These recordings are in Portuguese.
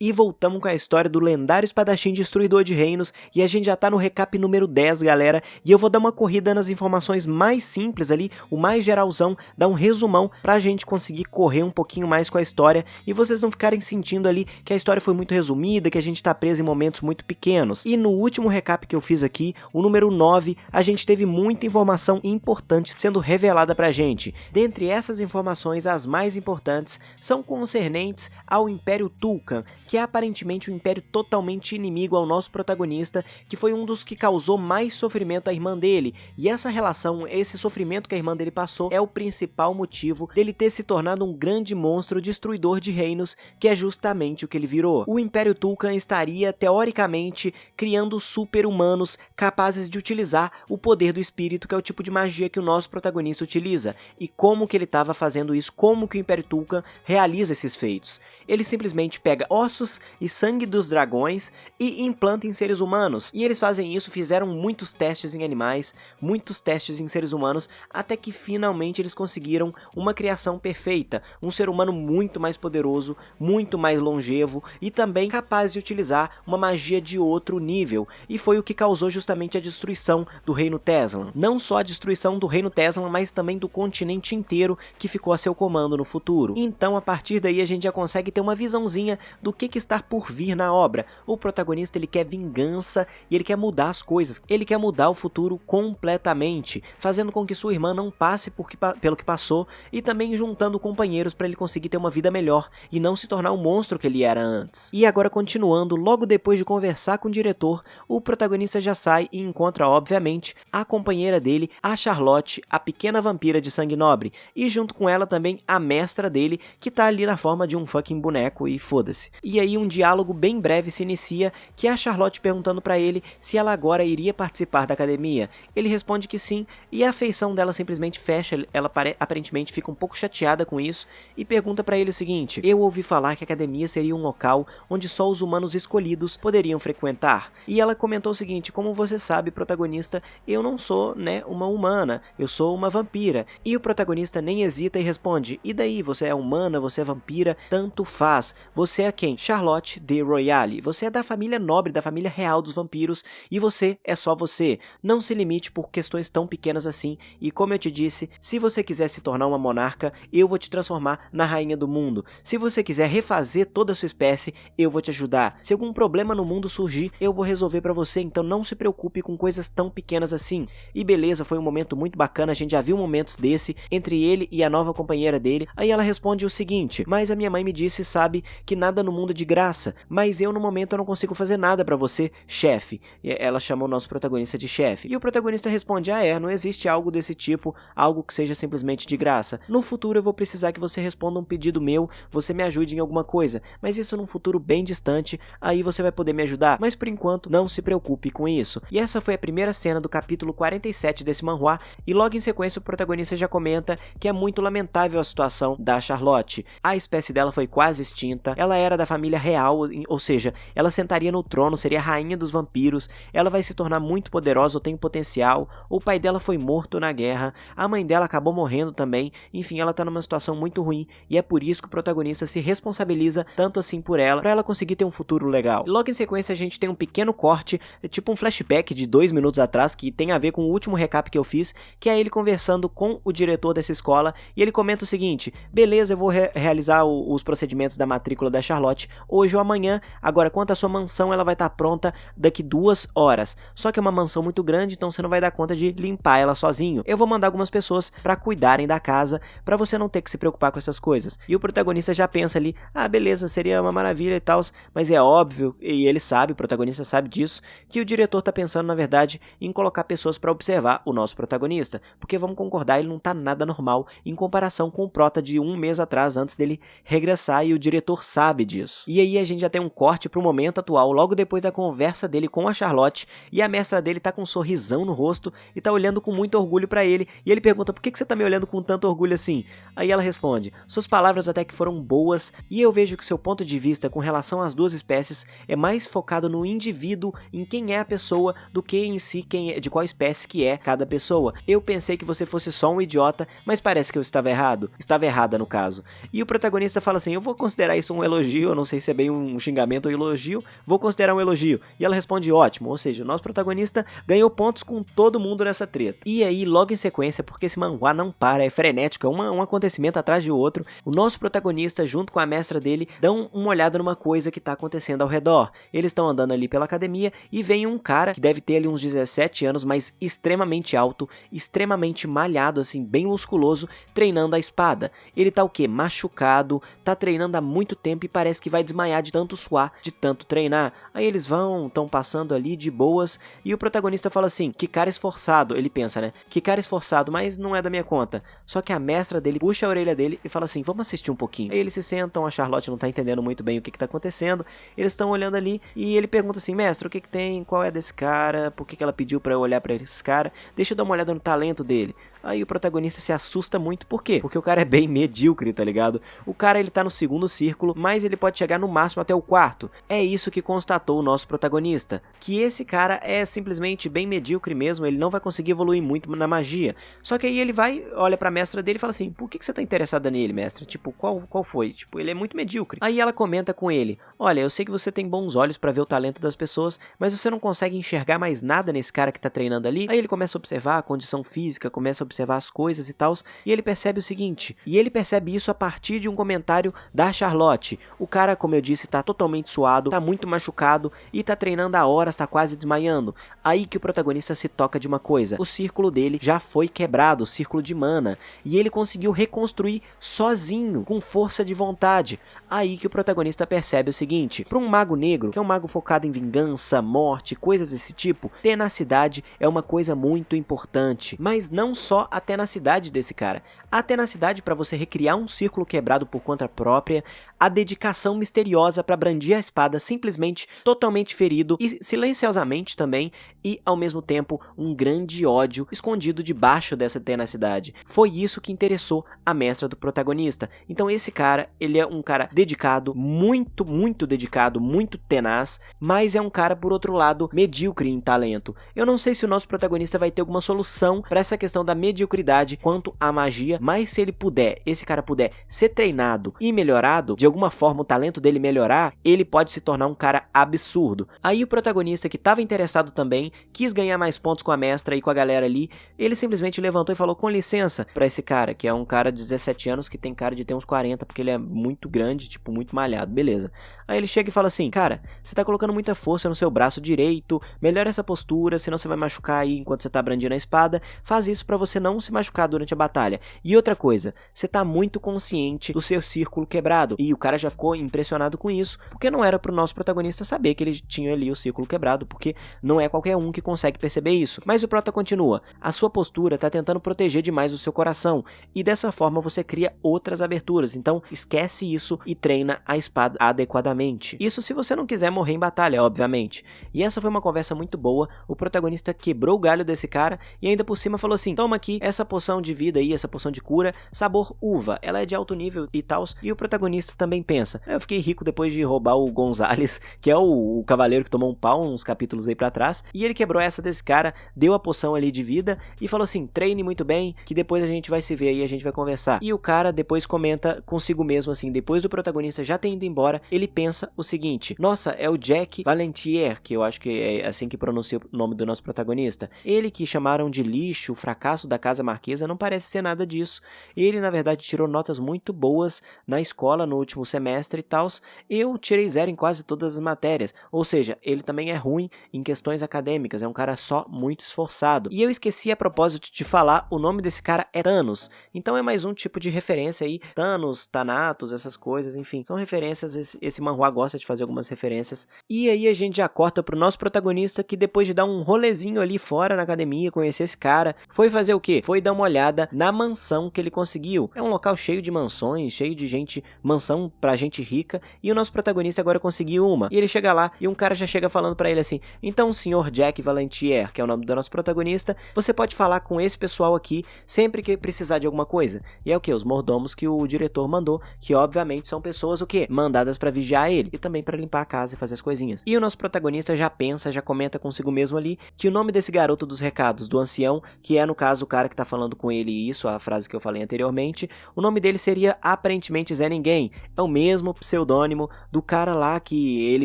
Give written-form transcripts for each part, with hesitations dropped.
E voltamos com a história do lendário espadachim destruidor de reinos, e a gente já tá no recap número 10, galera, e eu vou dar uma corrida nas informações mais simples ali, o mais geralzão, dar um resumão pra gente conseguir correr um pouquinho mais com a história, e vocês não ficarem sentindo ali que a história foi muito resumida, que a gente tá preso em momentos muito pequenos. E no último recap que eu fiz aqui, o número 9, a gente teve muita informação importante sendo revelada pra gente. Dentre essas informações, as mais importantes são concernentes ao Império Tulkhan, que é aparentemente um império totalmente inimigo ao nosso protagonista, que foi um dos que causou mais sofrimento à irmã dele, e essa relação, esse sofrimento que a irmã dele passou, é o principal motivo dele ter se tornado um grande monstro destruidor de reinos, que é justamente o que ele virou. O Império Tulkhan estaria, teoricamente, criando super-humanos capazes de utilizar o poder do espírito, que é o tipo de magia que o nosso protagonista utiliza, e como que ele estava fazendo isso, como que o Império Tulkhan realiza esses feitos. Ele simplesmente pega ossos e sangue dos dragões e implanta em seres humanos, e eles fazem isso, fizeram muitos testes em animais, muitos testes em seres humanos, até que finalmente eles conseguiram uma criação perfeita, um ser humano muito mais poderoso, muito mais longevo e também capaz de utilizar uma magia de outro nível, e foi o que causou justamente a destruição do Reino Teslan. Não só a destruição do Reino Teslan, mas também do continente inteiro que ficou a seu comando no futuro. Então, a partir daí, a gente já consegue ter uma visãozinha do que está por vir na obra. O protagonista, ele quer vingança e ele quer mudar as coisas. Ele quer mudar o futuro completamente, fazendo com que sua irmã não passe pelo que passou, e também juntando companheiros para ele conseguir ter uma vida melhor e não se tornar o monstro que ele era antes. E agora, continuando, logo depois de conversar com o diretor, o protagonista já sai e encontra, obviamente, a companheira dele, a Charlotte, a pequena vampira de sangue nobre, e junto com ela também a mestra dele, que tá ali na forma de um fucking boneco, e foda-se. E aí um diálogo bem breve se inicia, que é a Charlotte perguntando pra ele se ela agora iria participar da academia. Ele responde que sim, e a feição dela simplesmente fecha, ela aparentemente fica um pouco chateada com isso, e pergunta pra ele o seguinte: eu ouvi falar que a academia seria um local onde só os humanos escolhidos poderiam frequentar. E ela comentou o seguinte: como você sabe, protagonista, eu não sou, né, uma humana, eu sou uma vampira. E o protagonista nem hesita e responde: e daí, você é humana, você é vampira, tanto faz. Você é quem? Charlotte de Royale. Você é da família nobre, da família real dos vampiros, e você é só você. Não se limite por questões tão pequenas assim, e como eu te disse, se você quiser se tornar uma monarca, eu vou te transformar na rainha do mundo. Se você quiser refazer toda a sua espécie, eu vou te ajudar. Se algum problema no mundo surgir, eu vou resolver pra você, então não se preocupe com coisas tão pequenas assim. E beleza, foi um momento muito bacana, a gente já viu momentos desse entre ele e a nova companheira dele. Aí ela responde o seguinte: mas a minha mãe me disse, sabe, que nada no mundo é de graça, mas eu no momento eu não consigo fazer nada pra você, chefe. E ela chama o nosso protagonista de chefe. E o protagonista responde: não existe algo desse tipo, algo que seja simplesmente de graça. No futuro eu vou precisar que você responda um pedido meu, você me ajude em alguma coisa, mas isso num futuro bem distante, aí você vai poder me ajudar, mas por enquanto não se preocupe com isso. E essa foi a primeira cena do capítulo 47 desse manhwa, e logo em sequência o protagonista já comenta que é muito lamentável a situação da Charlotte. A espécie dela foi quase extinta, ela era da família real, ou seja, ela sentaria no trono, seria a rainha dos vampiros, ela vai se tornar muito poderosa ou tem potencial, o pai dela foi morto na guerra, a mãe dela acabou morrendo também, enfim, ela tá numa situação muito ruim, e é por isso que o protagonista se responsabiliza tanto assim por ela, pra ela conseguir ter um futuro legal. E logo em sequência a gente tem um pequeno corte, tipo um flashback de 2 minutos atrás, que tem a ver com o último recap que eu fiz, que é ele conversando com o diretor dessa escola, e ele comenta o seguinte: beleza, eu vou realizar os procedimentos da matrícula da Charlotte hoje ou amanhã, agora quanto à sua mansão, ela vai estar pronta daqui 2 horas, só que é uma mansão muito grande, então você não vai dar conta de limpar ela sozinho, eu vou mandar algumas pessoas pra cuidarem da casa, pra você não ter que se preocupar com essas coisas. E o protagonista já pensa ali: beleza, seria uma maravilha e tal, mas é óbvio, e ele sabe, o protagonista sabe disso, que o diretor tá pensando na verdade em colocar pessoas pra observar o nosso protagonista, porque vamos concordar, ele não tá nada normal em comparação com o prota de 1 mês atrás, antes dele regressar, e o diretor sabe disso. E aí a gente já tem um corte pro momento atual, logo depois da conversa dele com a Charlotte, e a mestra dele tá com um sorrisão no rosto e tá olhando com muito orgulho pra ele, e ele pergunta: por que você tá me olhando com tanto orgulho assim? Aí ela responde: suas palavras até que foram boas, e eu vejo que seu ponto de vista com relação às duas espécies é mais focado no indivíduo, em quem é a pessoa, do que em si de qual espécie que é cada pessoa. Eu pensei que você fosse só um idiota, mas parece que eu estava errado. Estava errada no caso. E o protagonista fala assim: eu vou considerar isso um elogio, eu não sei se é bem um xingamento ou elogio, vou considerar um elogio. E ela responde ótimo, ou seja, o nosso protagonista ganhou pontos com todo mundo nessa treta. E aí, logo em sequência, porque esse manhwa não para, é frenético, é um acontecimento atrás de outro, o nosso protagonista, junto com a mestra dele, dão uma olhada numa coisa que tá acontecendo ao redor. Eles estão andando ali pela academia e vem um cara que deve ter ali uns 17 anos, mas extremamente alto, extremamente malhado, assim, bem musculoso, treinando a espada. Ele tá o quê? Machucado, tá treinando há muito tempo e parece que vai desmaiar de tanto suar, de tanto treinar. Aí eles estão passando ali de boas e o protagonista fala assim, que cara esforçado, ele pensa, né? Que cara esforçado, mas não é da minha conta. Só que a mestra dele puxa a orelha dele e fala assim, vamos assistir um pouquinho. Aí eles se sentam, a Charlotte não tá entendendo muito bem o que tá acontecendo, eles estão olhando ali e ele pergunta assim, mestre, o que tem, qual é desse cara, por que ela pediu pra eu olhar pra esse cara, deixa eu dar uma olhada no talento dele. Aí o protagonista se assusta muito, por quê? Porque o cara é bem medíocre, tá ligado? O cara, ele tá no segundo círculo, mas ele pode chegar no máximo até o quarto. É isso que constatou o nosso protagonista, que esse cara é simplesmente bem medíocre mesmo, ele não vai conseguir evoluir muito na magia. Só que aí ele vai, olha pra mestra dele e fala assim, por que você tá interessada nele, mestra? Tipo, qual foi? Tipo, ele é muito medíocre. Aí ela comenta com ele, olha, eu sei que você tem bons olhos pra ver o talento das pessoas, mas você não consegue enxergar mais nada nesse cara que tá treinando ali? Aí ele começa a observar a condição física, começa a observar as coisas e tal, e ele percebe o seguinte, e ele percebe isso a partir de um comentário da Charlotte. O cara, como eu disse, tá totalmente suado, tá muito machucado e tá treinando há horas, tá quase desmaiando. Aí que o protagonista se toca de uma coisa, o círculo dele já foi quebrado, o círculo de mana, e ele conseguiu reconstruir sozinho, com força de vontade. Aí que o protagonista percebe o seguinte, para um mago negro, que é um mago focado em vingança, morte, coisas desse tipo, tenacidade é uma coisa muito importante, mas não só a tenacidade desse cara, a tenacidade para você recriar um círculo quebrado por conta própria, a dedicação misteriosa para brandir a espada simplesmente totalmente ferido e silenciosamente também, e ao mesmo tempo um grande ódio escondido debaixo dessa tenacidade. Foi isso que interessou a mestra do protagonista. Então esse cara, ele é um cara dedicado, muito dedicado, muito tenaz, mas é um cara, por outro lado, medíocre em talento. Eu não sei se o nosso protagonista vai ter alguma solução para essa questão da mediocridade quanto à magia, mas se ele puder, esse cara puder ser treinado e melhorado, de alguma forma o talento dele melhorar, ele pode se tornar um cara absurdo. Aí o protagonista, que estava interessado também, quis ganhar mais pontos com a mestra e com a galera ali, ele simplesmente levantou e falou com licença pra esse cara, que é um cara de 17 anos que tem cara de ter uns 40, porque ele é muito grande, tipo, muito malhado, beleza. Aí ele chega e fala assim, cara, você tá colocando muita força no seu braço direito, melhora essa postura, senão você vai machucar aí enquanto você tá brandindo a espada, faz isso pra você não se machucar durante a batalha. E outra coisa, você tá muito consciente do seu círculo quebrado, e o cara já ficou impressionado com isso, porque não era pro nosso protagonista saber que ele tinha ali o círculo quebrado, porque não é qualquer um que consegue perceber isso. Mas o prota continua, a sua postura tá tentando proteger demais o seu coração, e dessa forma você cria outras aberturas, então esquece isso e treina a espada adequadamente. Isso se você não quiser morrer em batalha, obviamente. E essa foi uma conversa muito boa, o protagonista quebrou o galho desse cara, e ainda por cima falou assim, toma aqui essa poção de vida aí, essa poção de cura, sabor uva, ela é de alto nível e tal, e o protagonista também pensa, eu fiquei rico depois de roubar o Gonzales, que é o cavaleiro que tomou um pau uns capítulos aí pra trás, e ele quebrou essa desse cara, deu a poção ali de vida, e falou assim, treine muito bem, que depois a gente vai se ver aí, a gente vai conversar. E o cara depois comenta consigo mesmo assim, depois do protagonista já ter ido embora, ele pensa o seguinte, nossa, é o Jack Valentier, que eu acho que é assim que pronuncia o nome do nosso protagonista. Ele que chamaram de lixo, o fracasso da Casa Marquesa, não parece ser nada disso. Ele, na verdade, tirou notas muito boas na escola no último semestre e tal. Eu tirei 0 em quase todas as matérias. Ou seja, ele também é ruim em questões acadêmicas, é um cara só muito esforçado. E eu esqueci a propósito de falar, o nome desse cara é Thanos. Então é mais um tipo de referência aí. Thanos, Thanatos, essas coisas, enfim. São referências, esse manhwa gosta de fazer algumas referências. E aí a gente já corta pro nosso protagonista, que depois de dar um rolezinho ali fora na academia, conhecer esse cara, foi fazer o quê? Foi dar uma olhada na mansão que ele conseguiu. É um local cheio de mansões, cheio de gente, mansão pra gente rica, e o nosso protagonista agora conseguiu uma. E ele chega lá, e um cara já chega falando pra ele assim, então, senhor Jack Valentier, que é o nome do nosso protagonista, você pode falar com esse pessoal aqui, sempre que precisar de alguma coisa. E é o que? Os mordomos que o diretor mandou, que obviamente são pessoas o quê? Mandadas pra vigiar ele, e também pra limpar a casa e fazer as coisinhas. E o nosso protagonista já pensa, já comenta consigo mesmo ali, que o nome desse garoto dos recados, do ancião, que é no caso cara que tá falando com ele isso, a frase que eu falei anteriormente, o nome dele seria aparentemente Zé Ninguém. É o mesmo pseudônimo do cara lá que ele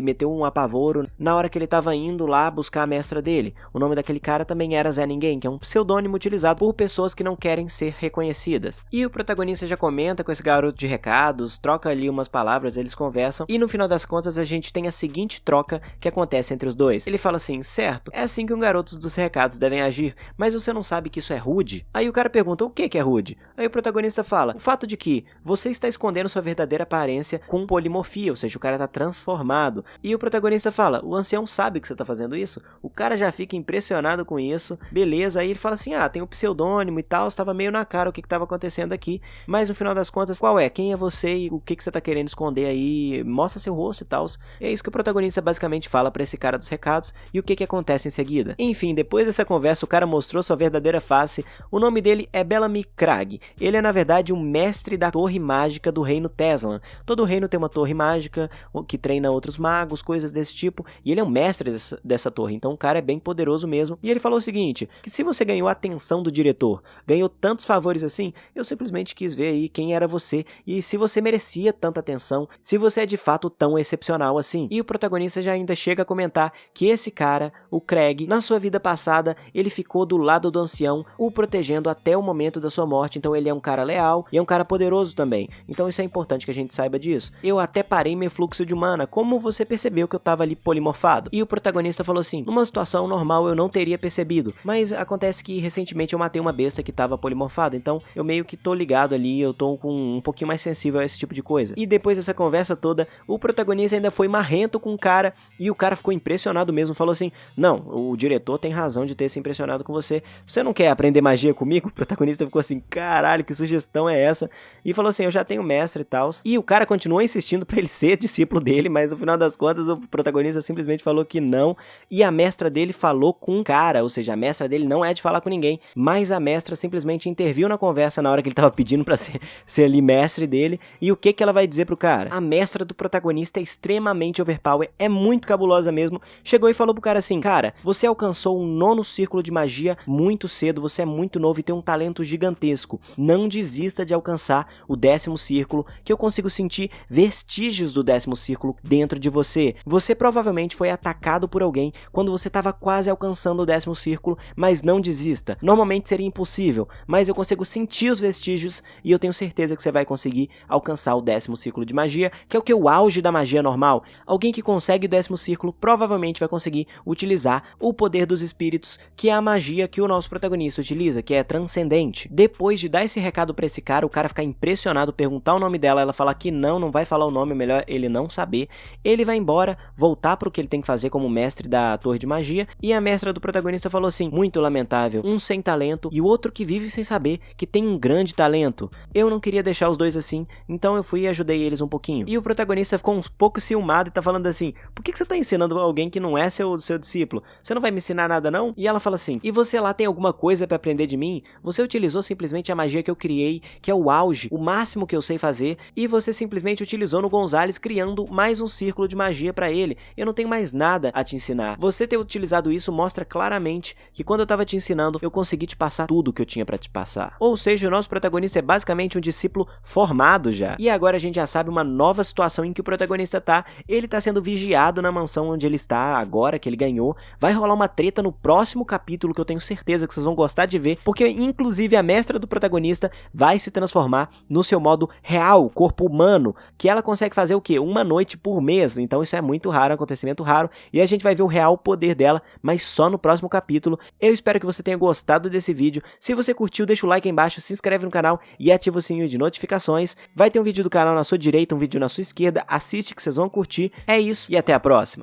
meteu um apavoro na hora que ele tava indo lá buscar a mestra dele. O nome daquele cara também era Zé Ninguém, que é um pseudônimo utilizado por pessoas que não querem ser reconhecidas. E o protagonista já comenta com esse garoto de recados, troca ali umas palavras, eles conversam, e no final das contas a gente tem a seguinte troca que acontece entre os dois. Ele fala assim: certo, é assim que um garoto dos recados devem agir, mas você não sabe que isso é rude? Aí o cara pergunta: o que é rude? Aí o protagonista fala: o fato de que você está escondendo sua verdadeira aparência com polimorfia, ou seja, o cara tá transformado. E o protagonista fala: o ancião sabe que você tá fazendo isso? O cara já fica impressionado com isso, beleza, aí ele fala assim: tem um pseudônimo e tal, estava meio na cara o que estava acontecendo aqui, mas no final das contas, qual é? Quem é você e o que você tá querendo esconder aí? Mostra seu rosto e tal. É isso que o protagonista basicamente fala pra esse cara dos recados, e o que acontece em seguida. Enfim, depois dessa conversa, o cara mostrou sua verdadeira face. O nome dele é Bellamy Cragg. Ele é na verdade um mestre da torre mágica do reino Teslan. Todo reino tem uma torre mágica que treina outros magos, coisas desse tipo, e ele é um mestre dessa torre, então o cara é bem poderoso mesmo. E ele falou o seguinte, que se você ganhou a atenção do diretor, ganhou tantos favores assim, eu simplesmente quis ver aí quem era você e se você merecia tanta atenção, se você é de fato tão excepcional assim. E o protagonista já ainda chega a comentar que esse cara, o Cragg, na sua vida passada, ele ficou do lado do ancião, o protegendo até o momento da sua morte, então ele é um cara leal e é um cara poderoso também. Então isso é importante que a gente saiba disso. Eu até parei meu fluxo de mana, como você percebeu que eu tava ali polimorfado? E o protagonista falou assim: numa situação normal eu não teria percebido, mas acontece que recentemente eu matei uma besta que tava polimorfada, então eu meio que tô ligado ali, eu tô com um pouquinho mais sensível a esse tipo de coisa. E depois dessa conversa toda, o protagonista ainda foi marrento com o cara, e o cara ficou impressionado mesmo, falou assim: não, o diretor tem razão de ter se impressionado com você, você não quer aprender magia comigo? O protagonista ficou assim: caralho, que sugestão é essa? E falou assim: eu já tenho mestre e tal. E o cara continuou insistindo pra ele ser discípulo dele, mas no final das contas o protagonista simplesmente falou que não, e a mestra dele falou com o cara, ou seja, a mestra dele não é de falar com ninguém, mas a mestra simplesmente interviu na conversa na hora que ele tava pedindo pra ser ali mestre dele. E o que ela vai dizer pro cara? A mestra do protagonista é extremamente overpower, é muito cabulosa mesmo, chegou e falou pro cara assim: cara, você alcançou um 9º círculo de magia muito cedo, você é muito novo e tem um talento gigantesco, não desista de alcançar o 10º círculo, que eu consigo sentir vestígios do 10º círculo dentro de você. Você provavelmente foi atacado por alguém quando você estava quase alcançando o 10º círculo, mas não desista. Normalmente seria impossível, mas eu consigo sentir os vestígios e eu tenho certeza que você vai conseguir alcançar o 10º círculo de magia, que é o que? O auge da magia normal. Alguém que consegue o 10º círculo provavelmente vai conseguir utilizar o poder dos espíritos, que é a magia que o nosso protagonista utiliza, que é transcendente. Depois de dar esse recado pra esse cara, o cara ficar impressionado, perguntar o nome dela, ela falar que não vai falar o nome, é melhor ele não saber. Ele vai embora, voltar pro que ele tem que fazer como mestre da torre de magia, e a mestra do protagonista falou assim: muito lamentável, um sem talento e o outro que vive sem saber que tem um grande talento. Eu não queria deixar os dois assim, então eu fui e ajudei eles um pouquinho. E o protagonista ficou um pouco ciumado e tá falando assim: por que você tá ensinando alguém que não é seu discípulo? Você não vai me ensinar nada não? E ela fala assim: e você lá tem alguma coisa pra aprender de mim? Você utilizou simplesmente a magia que eu criei, que é o auge, o máximo que eu sei fazer, e você simplesmente utilizou no Gonzales criando mais um círculo de magia pra ele. Eu não tenho mais nada a te ensinar. Você ter utilizado isso mostra claramente que quando eu tava te ensinando, eu consegui te passar tudo que eu tinha pra te passar. Ou seja, o nosso protagonista é basicamente um discípulo formado já. E agora a gente já sabe uma nova situação em que o protagonista tá. Ele tá sendo vigiado na mansão onde ele está agora, que ele ganhou. Vai rolar uma treta no próximo capítulo que eu tenho certeza que vocês vão gostar de ver, porque inclusive a mestra do protagonista vai se transformar no seu modo real, corpo humano, que ela consegue fazer o quê? Uma noite por mês. Então isso é muito raro, um acontecimento raro, e a gente vai ver o real poder dela, mas só no próximo capítulo. Eu espero que você tenha gostado desse vídeo. Se você curtiu, deixa o like aí embaixo, se inscreve no canal e ativa o sininho de notificações. Vai ter um vídeo do canal na sua direita, um vídeo na sua esquerda. Assiste que vocês vão curtir. É isso e até a próxima.